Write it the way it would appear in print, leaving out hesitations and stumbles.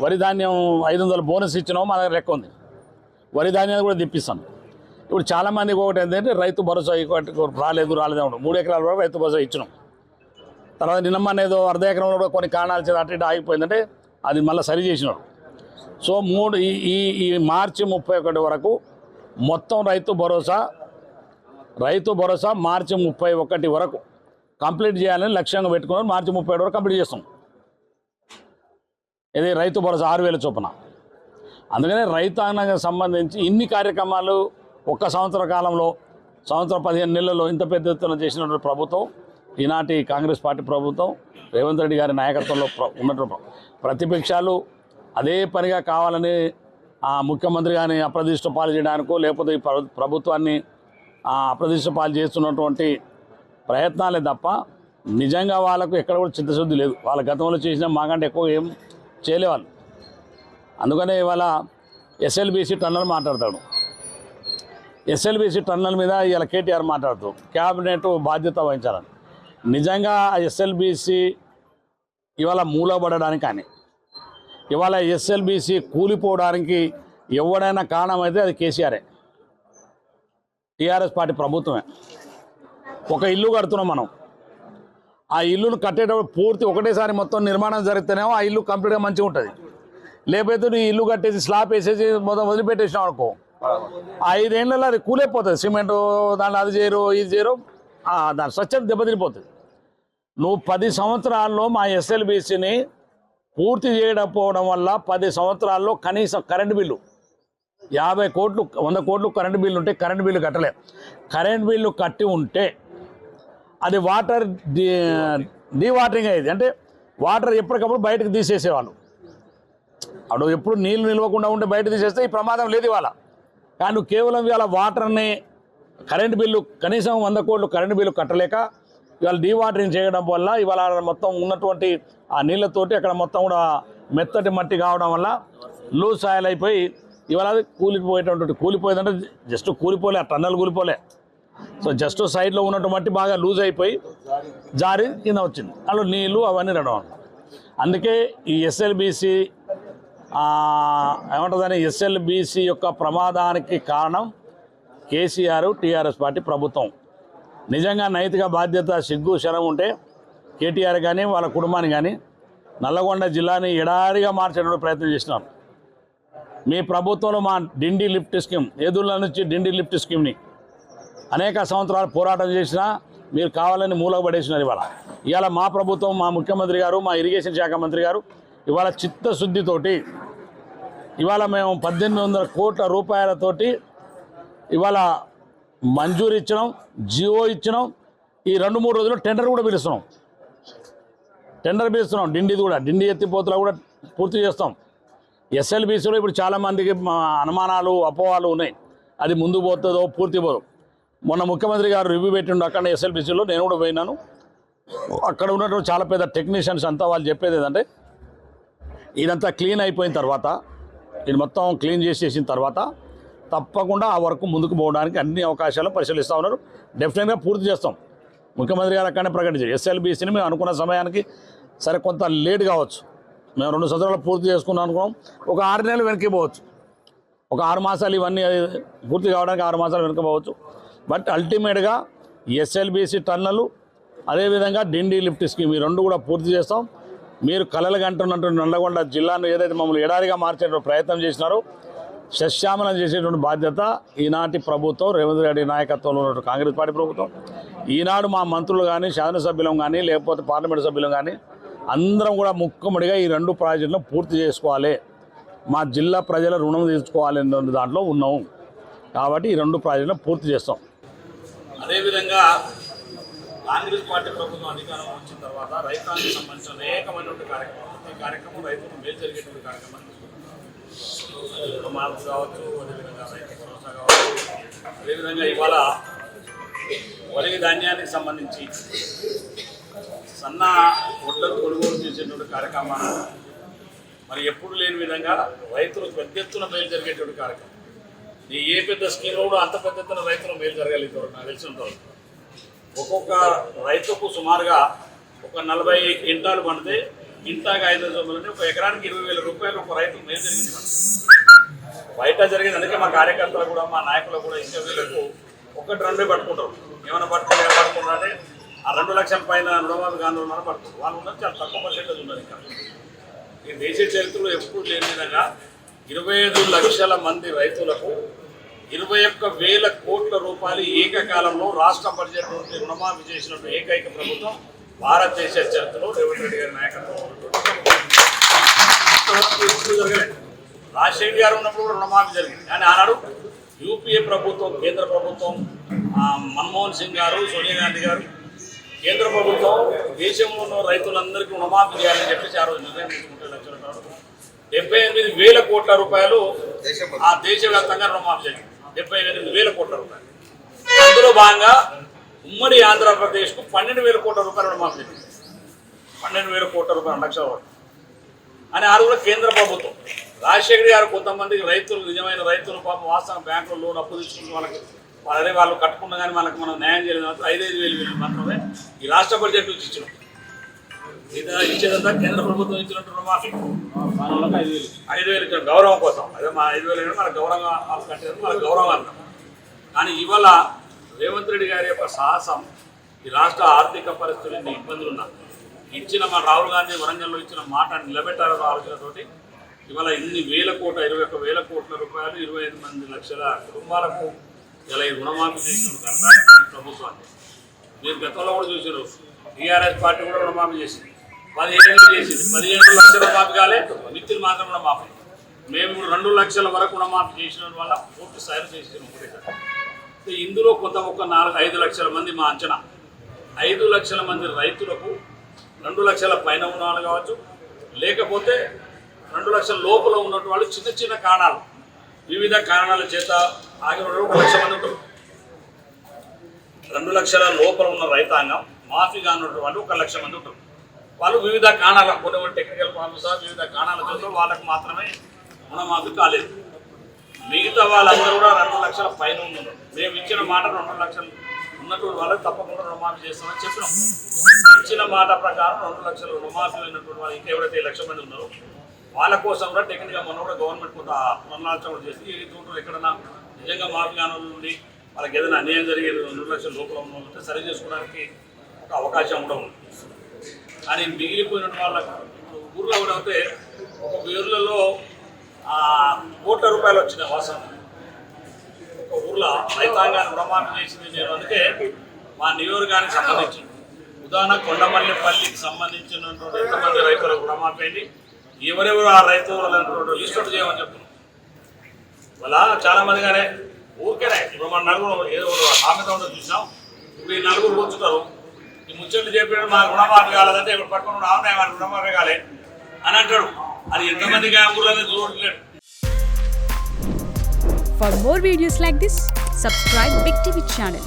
వరి ధాన్యం 500 బోనస్ ఇచ్చినాము, మన దగ్గర లెక్క ఉంది. వరి ధాన్యాన్ని కూడా తెప్పిస్తాం. ఇప్పుడు చాలామందికి ఒకటి ఏంటంటే రైతు భరోసా రాలేదు ఉండవు. 3 ఎకరాల వరకు రైతు భరోసా ఇచ్చినాం. తర్వాత నిన్న ఏదో అర్ధ ఎకరంలో కూడా కొన్ని కారణాలు చేత అటు ఇటు ఆగిపోయిందంటే అది మళ్ళీ సరి చేసినాడు. సో ఈ మార్చి 31 వరకు మొత్తం రైతు భరోసా మార్చి 31 వరకు కంప్లీట్ చేయాలని లక్ష్యంగా పెట్టుకున్నారు. మార్చి 31 వరకు కంప్లీట్ చేస్తాం. ఇది రైతు భరోసా 6,000 చొప్పున. అందుకనే రైతాంగానికి సంబంధించి ఇన్ని కార్యక్రమాలు ఒక్క సంవత్సర కాలంలో, సంవత్సరం 15 నెలల్లో ఇంత పెద్ద ఎత్తున చేసినటువంటి ప్రభుత్వం ఈనాటి కాంగ్రెస్ పార్టీ ప్రభుత్వం, రేవంత్ రెడ్డి గారి నాయకత్వంలో ఉన్నటువంటి ప్రతిపక్షాలు అదే పనిగా కావాలని ముఖ్యమంత్రి గారిని అప్రదిష్ట పాలు చేయడానికో లేకపోతే ఈ ప్రభుత్వాన్ని అప్రదిష్ట పాలు చేస్తున్నటువంటి ప్రయత్నాలే తప్ప నిజంగా వాళ్ళకు ఎక్కడ కూడా చిత్తశుద్ధి లేదు. వాళ్ళ గతంలో చేసిన మాకంటే ఎక్కువ ఏం చేయలేవాళ్ళు. అందుకనే ఇవాళ ఎస్ఎల్బీసీ టన్నల్ మాట్లాడతాడు. ఎస్ఎల్బీసీ టన్నల్ మీద ఇవాళ కేటీఆర్ మాట్లాడుతూ క్యాబినెట్ బాధ్యత వహించాలని. నిజంగా ఎస్ఎల్బీసీ ఇవాళ మూలబడడానికి కానీ ఇవాళ ఎస్ఎల్బీసీ కూలిపోవడానికి ఎవడైనా కారణమైతే అది కేసీఆరే, టీఆర్ఎస్ పార్టీ ప్రభుత్వమే. ఒక ఇల్లు కడుతున్నాం మనం, ఆ ఇల్లును కట్టేటప్పుడు పూర్తి ఒకటేసారి మొత్తం నిర్మాణం జరిగితేనేమో ఆ ఇల్లు కంప్లీట్గా మంచిగా ఉంటుంది. లేకపోతే నువ్వు ఇల్లు కట్టేసి స్లాబ్ వేసేసి మొత్తం వదిలిపెట్టేసినావు అనుకో, 5 ఏళ్లలో అది కూలైపోతుంది. సిమెంటు దాంట్లో అది చేయరు ఇది చేయరు, దాని స్వచ్ఛత దెబ్బతిరిపోతుంది. నువ్వు 10 సంవత్సరాల్లో మా ఎస్ఎల్బీసీని పూర్తి చేయకపోవడం వల్ల 10 సంవత్సరాల్లో కనీసం కరెంటు బిల్లు 50 కోట్లు 100 కోట్లు కరెంటు బిల్లు ఉంటే కరెంటు బిల్లు కట్టలేదు. కరెంటు బిల్లు కట్టి ఉంటే అది వాటర్ డీవాటరింగ్ అయ్యేది. అంటే వాటర్ ఎప్పటికప్పుడు బయటకు తీసేసేవాళ్ళు. అప్పుడు ఎప్పుడు నీళ్ళు నిలవకుండా ఉంటే బయట తీసేస్తే ఈ ప్రమాదం లేదు ఇవాళ. కానీ నువ్వు కేవలం ఇవాళ వాటర్ని కరెంటు బిల్లు కనీసం 100 కోట్లు కరెంటు బిల్లు కట్టలేక ఇవాళ డీవాటరింగ్ చేయడం వల్ల ఇవాళ మొత్తం ఉన్నటువంటి ఆ నీళ్ళతోటి అక్కడ మొత్తం కూడా మెత్తటి మట్టి కావడం వల్ల లూజ్ సాయిల్ అయిపోయి ఇవాళ కూలిపోయేటటువంటి కూలిపోయిందంటే జస్ట్ కూలిపోలే, టన్నల్ కూలిపోలే. సో జస్ట్ సైడ్లో ఉన్నటువంటి మట్టి బాగా లూజ్ అయిపోయి జారి కింద వచ్చింది. అందులో నీళ్ళు అవన్నీ రావడం. అందుకే ఈ ఎస్ఎల్బీసీ ఏమంటుందని ఎస్ఎల్బీసీ యొక్క ప్రమాదానికి కారణం కేసీఆర్, టీఆర్ఎస్ పార్టీ ప్రభుత్వం. నిజంగా నైతిక బాధ్యత, సిగ్గు, శరం ఉంటే కేటీఆర్ కానీ వాళ్ళ కుటుంబాన్ని కానీ నల్లగొండ జిల్లాని ఎడారిగా మార్చేటువంటి ప్రయత్నం చేసినారు. మీ ప్రభుత్వంలో మా డిండి లిఫ్ట్ స్కీమ్, ఏదుళ్ళ నుంచి డిండి లిఫ్ట్ స్కీమ్ని అనేక సంవత్సరాలు పోరాటం చేసినా మీరు కావాలని మూలపడేసినారు. ఇవాళ మా ప్రభుత్వం, మా ముఖ్యమంత్రి గారు, మా ఇరిగేషన్ శాఖ మంత్రి గారు ఇవాళ చిత్తశుద్ధితోటి ఇవాళ మేము 1800 కోట్ల రూపాయలతోటి ఇవాళ మంజూరు ఇచ్చినాం, జియో ఇచ్చినాం. ఈ 2-3 రోజుల్లో టెండర్ కూడా పిలుస్తున్నాం. డిండిది కూడా, డిండి ఎత్తిపోతులు కూడా పూర్తి చేస్తాం. ఎస్ఎల్బీసీలో ఇప్పుడు చాలామందికి అనుమానాలు, అపోహలు ఉన్నాయి. అది ముందు పోతుందో పూర్తి పోదు. మొన్న ముఖ్యమంత్రి గారు రివ్యూ పెట్టిండు అక్కడ ఎస్ఎల్బీసీలో, నేను కూడా పోయినాను. అక్కడ ఉన్నటువంటి చాలా పెద్ద టెక్నీషియన్స్ అంతా వాళ్ళు చెప్పేది ఏంటంటే ఇదంతా క్లీన్ అయిపోయిన తర్వాత, ఇది మొత్తం క్లీన్ చేసేసిన తర్వాత తప్పకుండా ఆ వర్క్ ముందుకు పోవడానికి అన్ని అవకాశాలు పరిశీలిస్తూ ఉన్నారు. డెఫినెట్గా పూర్తి చేస్తాం. ముఖ్యమంత్రి గారు అక్కడనే ప్రకటించారు ఎస్ఎల్బీసీని మేము అనుకున్న సమయానికి సరే కొంత లేట్ కావచ్చు, మేము 2 సంవత్సరాలు పూర్తి చేసుకున్నాం అనుకున్నాం, ఒక 6 నెలలు వెనక్కి పోవచ్చు, ఒక 6 మాసాలు ఇవన్నీ పూర్తి కావడానికి 6 మాసాలు వెనక్కి పోవచ్చు. బట్ అల్టిమేట్గా ఎస్ఎల్బీసీ టన్నలు అదేవిధంగా డిండి లిఫ్ట్ స్కీమ్ ఈ 2 కూడా పూర్తి చేస్తాం. మీరు కలలు కంటున్నటువంటి నల్లగొండ జిల్లాను ఏదైతే మమ్మల్ని ఎడారిగా మార్చేటువంటి ప్రయత్నం చేసినారో సశ్యామలం చేసేటువంటి బాధ్యత ఈనాటి ప్రభుత్వం, రేవంత్ రెడ్డి నాయకత్వంలో ఉన్న కాంగ్రెస్ పార్టీ ప్రభుత్వం. ఈనాడు మా మంత్రులు కానీ, శాసనసభ్యులం కానీ, లేకపోతే పార్లమెంటు సభ్యులం కానీ అందరం కూడా ముక్కుమడిగా ఈ 2 ప్రాజెక్టులను పూర్తి చేసుకోవాలి, మా జిల్లా ప్రజల రుణం తీర్చుకోవాలి అనే దాంట్లో ఉన్నాము. కాబట్టి ఈ 2 ప్రాజెక్టులను పూర్తి చేస్తాం. అదేవిధంగా కాంగ్రెస్ పార్టీ ప్రభుత్వం అధికారం వచ్చిన తర్వాత రైతాంగానికి సంబంధించిన అనేకమైనటువంటి కార్యక్రమం రైతులకు మేలు జరిగేటువంటి కార్యక్రమాలు రుణమాఫీ కావచ్చు, అదేవిధంగా రైతు భరోసా కావచ్చు, అదేవిధంగా ఇవాళ వరి ధాన్యానికి సంబంధించి సన్న వడ్లను కొనుగోలు చేసేటువంటి కార్యక్రమాలు మరి ఎప్పుడు లేని విధంగా రైతులకు పెద్ద ఎత్తున మేలు జరిగేటువంటి కార్యక్రమం. ఏ పెద్ద స్కీమ్లో కూడా అంత పెద్ద ఎత్తున రైతులకు మేలు జరగలుగుతారు నాకు తెలిసినంత. ఒక్కొక్క రైతుకు సుమారుగా ఒక 40 క్వింటాలు పండితే ఇంతాగా 5 సొమ్ములంటే ఒక ఎకరానికి 20,000 రూపాయలు ఒక రైతు మేలు జరిగింది మనకు. బయట జరిగింది. అందుకే మా కార్యకర్తలు కూడా మా నాయకులు కూడా ఇంకా వీళ్ళకు 1-2 పట్టుకుంటారు. ఏమైనా పట్టుకుంటారు అంటే ఆ 2 లక్షల పైన రుణమాఫీ ఆందోళన పడుతుంది. వాళ్ళు ఉన్నది చాలా తక్కువ పర్సెంటేజ్ ఉన్నారు. ఇంకా ఈ దేశ చరిత్రలో ఎప్పుడు లేని విధంగా 25 లక్షల మంది రైతులకు 21,000 కోట్ల రూపాయలు ఏకకాలంలో రాష్ట్ర బడ్జెట్ నుండి రుణమాఫీ చేసినట్టు ఏకైక ప్రభుత్వం భారతదేశ చరిత్రలో రేవంత్ రెడ్డి గారి నాయకత్వం జరగలేదు. రాజశేఖర్ గారు ఉన్నప్పుడు కూడా రుణమాఫీ జరిగింది. కానీ ఆనాడు యూపీఏ ప్రభుత్వం, కేంద్ర ప్రభుత్వం, మన్మోహన్ సింగ్ గారు, సోనియా గాంధీ గారు, కేంద్ర ప్రభుత్వం దేశంలో ఉన్న రైతులందరికీ రుణమాఫీ చేయాలని చెప్పేసి ఆ రోజు నిర్ణయం తీసుకుంటే 78,000 కోట్ల రూపాయలు ఆ దేశవ్యాప్తంగా రుణమాఫీ జరిగింది. 78,000 కోట్ల రూపాయలు. అందులో భాగంగా ఉమ్మడి ఆంధ్రప్రదేశ్కు 12,000 కోట్ల రూపాయలు రుణమాఫీ జరిగింది. 12,000 కోట్ల రూపాయలు, లక్షల వరకు అని ఆ రోజులో కేంద్ర ప్రభుత్వం. రాజశేఖర్ గారు కొంతమందికి రైతులు, నిజమైన రైతులు పాపం వాస్తవం బ్యాంకులో లోన్ అప్పు తీసుకుని వాళ్ళు కట్టుకున్నా కానీ వాళ్ళకి మనం న్యాయం చేయలేదు. 5,000 మాత్రమే ఈ రాష్ట్ర బడ్జెట్ నుంచి ఇచ్చినాం. ఇచ్చేదంతా కేంద్ర ప్రభుత్వం ఇచ్చినట్టు రుణమాఫీ 5,000 ఇచ్చిన గౌరవం కోసం. అదే మా 5,000 మన గౌరవంగా వాళ్ళు కట్టేది మన గౌరవం అర్థం. కానీ ఇవాళ రేవంత్ రెడ్డి గారి యొక్క సాహసం ఈ రాష్ట్ర ఆర్థిక పరిస్థితులు ఇబ్బందులు ఉన్నా ఇచ్చిన మన రాహుల్ గాంధీ వరంగల్లో ఇచ్చిన మాట నిలబెట్టాలన్న ఆలోచనతోటి ఇవాళ ఇన్ని 21,000 కోట్ల రూపాయలు 25 లక్షల కుటుంబాలకు ఇలా ఈ రుణమాఫీ చేసిన కనుక ఈ ప్రభుత్వాన్ని మీరు గతంలో కూడా చూసారు. టీఆర్ఎస్ పార్టీ కూడా రుణమాఫీ చేసింది, 15 చేసింది. 15 లక్షల రుణమాఫీ కాలే, మిత్రులు మాత్రం రుణమాఫీ. మేము 2 లక్షల వరకు రుణమాఫీ చేసిన వల్ల పూర్తి స్థాయిలో చేసినాం. ఒకటే ఇందులో కొంత ఒక 4-5 లక్షల మంది మా అంచనా 5 లక్షల మంది రైతులకు 2 లక్షల పైన ఉన్న వాళ్ళు కావచ్చు, లేకపోతే 2 లక్షల లోపల ఉన్నటువంటి వాళ్ళు చిన్న చిన్న కారణాలు, వివిధ కారణాల చేత ఆగిన 1 లక్ష మంది ఉంటారు. 2 లక్షల లోపల ఉన్న రైతాంగం మాఫీగా ఉన్నటువంటి వాళ్ళు 1 లక్ష మంది ఉంటారు. వాళ్ళు వివిధ కారణాల, కొన్ని టెక్నికల్ ప్రాబ్లమ్స్, వివిధ కారణాల చేత వాళ్ళకు మాత్రమే రుణమాఫీ కాలేదు. మిగతా వాళ్ళందరూ కూడా 2 లక్షల పైన ఉన్నారు. మేము ఇచ్చిన మాట 2 లక్షలు ఉన్నటువంటి వాళ్ళకి తప్పకుండా రుణమాఫీ చేస్తామని చెప్పినాం. ఇచ్చిన మాట ప్రకారం 2 లక్షల రుణమాఫీ అయినటువంటి వాళ్ళు ఇంకా ఎవరైతే 1 లక్ష మంది ఉన్నారో వాళ్ళ కోసం కూడా టెక్నిక్గా మొన్న కూడా గవర్నమెంట్ కొంత పునరాలోచన కూడా చేసి ఈ చూడండి ఎక్కడన్నా నిజంగా మాఫీ కాని నుండి వాళ్ళకి ఏదైనా అన్యాయం జరిగేది 2 లక్షల లోపల ఉన్న వాళ్ళంటే సరి చేసుకోవడానికి ఒక అవకాశం కూడా ఉంది. కానీ మిగిలిపోయిన వాళ్ళకి ఊర్లో కూడా అయితే ఒక ఊర్లలో కోట్ల రూపాయలు వచ్చినాయి వాసన. ఒక ఊర్లో రైతాంగాన్ని రుణమాఫీ చేసింది నేను. అందుకే మా నియోజకవర్గానికి సంబంధించి ఉదాహరణ కొండమల్లిపల్లికి సంబంధించినటువంటి ఎంతమంది రైతులకు రుణమాఫీ అయింది, ఎవరెవరు ఆ రైతులు లిస్ట్ అవుట్ చేయమని చెప్తున్నాం. వాళ్ళ చాలా మంది కానీ ఊరికేనే ఇప్పుడు మన నలుగురు ఏదో సామెత ఉందో చూసినాం. ఇప్పుడు ఈ నలుగురు కూర్చుంటారు, ఈ ముచ్చట్లు చెప్పాడు మాకు రుణమాఫీ కాలేదంటే ఇప్పుడు పట్టుకుని అవునాయి మాకు రుణమాఫీ కాలే అని అంటాడు. అది ఎంతమంది ఊళ్ళో చూడట్లేడు. For more videos like this, subscribe Big TV channel.